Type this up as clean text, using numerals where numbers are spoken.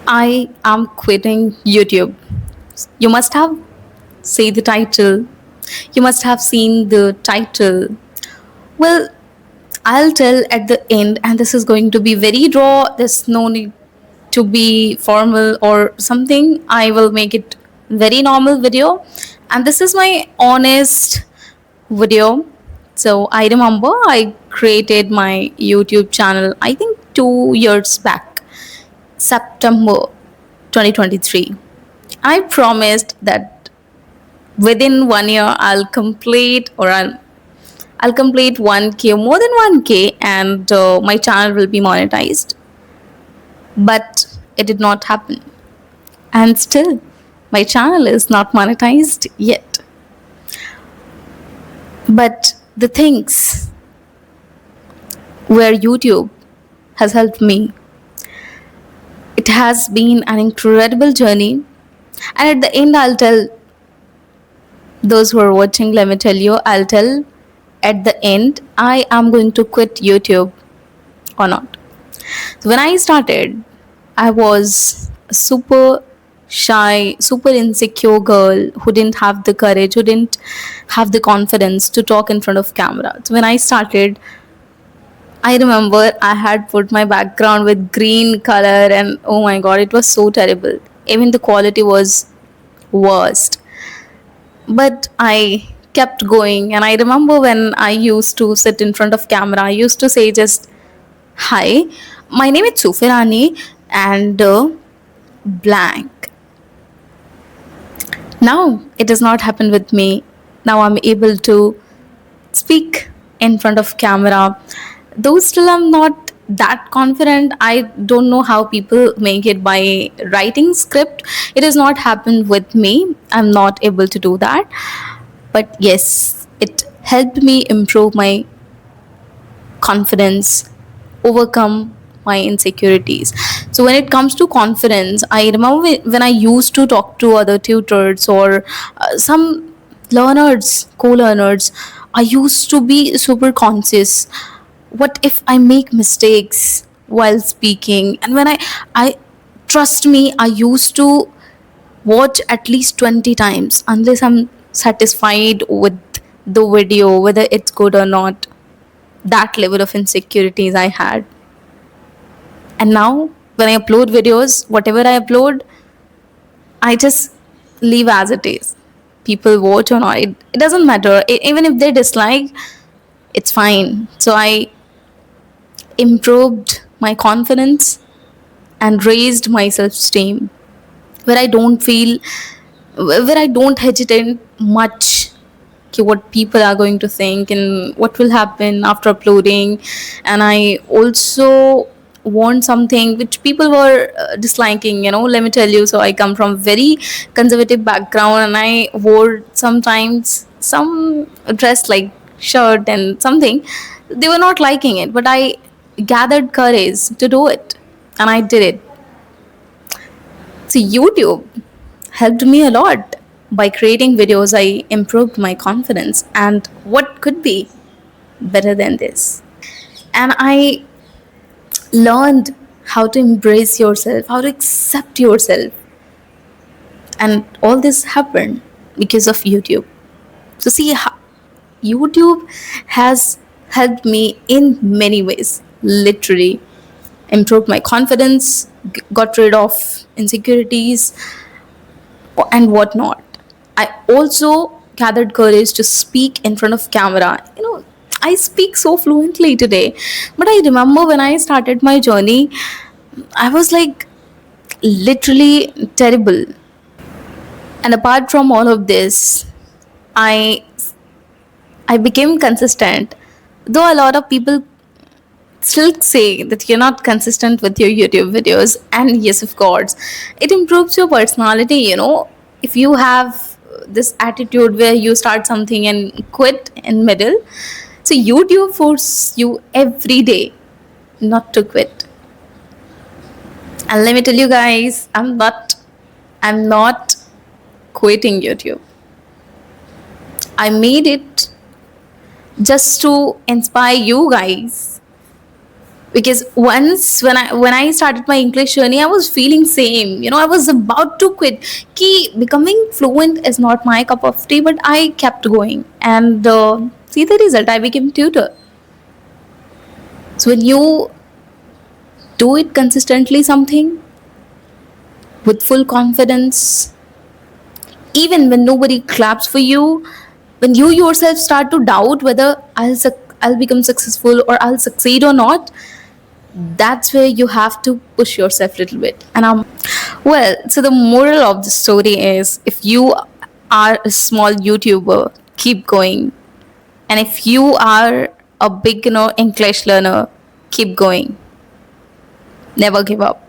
I am quitting YouTube. You must have seen the title. You must have seen the title. Well, I'll tell at the end, and this is going to be very raw. There's no need to be formal or something. I will make it very normal video, and this is my honest video. So I remember I created my YouTube channel. I think 2 years back, September 2023. I promised that within 1 year I'll complete 1K, more than 1K, and my channel will be monetized. But it did not happen. And still, my channel is not monetized yet. But the things where YouTube has helped me, it has been an incredible journey. And at the end, I'll tell those who are watching, let me tell you, I'll tell at the end, I am going to quit YouTube or not. So when I started, I was a super shy, super insecure girl who didn't have the courage, who didn't have the confidence to talk in front of camera. So when I started, I remember I had put my background with green color, and oh my god, it was so terrible. Even the quality was worst. But I kept going, and I remember when I used to sit in front of camera, I used to say just, "Hi, my name is Sufirani, and blank." Now it has not happened with me. Now I'm able to speak in front of camera. Though still I'm not that confident. I don't know how people make it by writing script. It has not happened with me. I'm not able to do that. But yes, it helped me improve my confidence, overcome my insecurities. So when it comes to confidence, I remember when I used to talk to other tutors or some learners, co-learners, I used to be super conscious. What if I make mistakes while speaking? And when I trust me, I used to watch at least 20 times unless I'm satisfied with the video, whether it's good or not. That level of insecurities I had. And now, when I upload videos, whatever I upload, I just leave as it is. People watch or not, it doesn't matter. Even if they dislike, it's fine. So I improved my confidence and raised my self esteem, where I don't feel, where I don't hesitate much what people are going to think and what will happen after uploading. And I also want something which people were disliking, let me tell you. So I come from very conservative background, and I wore sometimes some dress like shirt and something. They were not liking it, but I gathered courage to do it, and I did it. So YouTube helped me a lot. By creating videos, I improved my confidence. And what could be better than this? And I learned how to embrace yourself, how to accept yourself. And all this happened because of YouTube. So, see, YouTube has helped me in many ways, literally. Improved my confidence, got rid of insecurities, and whatnot. I also gathered courage to speak in front of camera. I speak so fluently today, but I remember when I started my journey, I was like literally terrible. And apart from all of this, I I became consistent. Though a lot of people still say that you're not consistent with your YouTube videos, and yes, of course, it improves your personality. If you have this attitude where you start something and quit in middle, so YouTube forces you every day not to quit. And let me tell you guys, I'm not quitting YouTube. I made it just to inspire you guys because once when I started my English journey, I was feeling same, I was about to quit. Ki becoming fluent is not my cup of tea, but I kept going, and see the result, I became tutor. So when you do it consistently, something with full confidence, even when nobody claps for you, when you yourself start to doubt whether I'll become successful or I'll succeed or not, that's where you have to push yourself a little bit. And well, so the moral of the story is, if you are a small YouTuber, keep going. And if you are a big English learner, keep going. Never give up.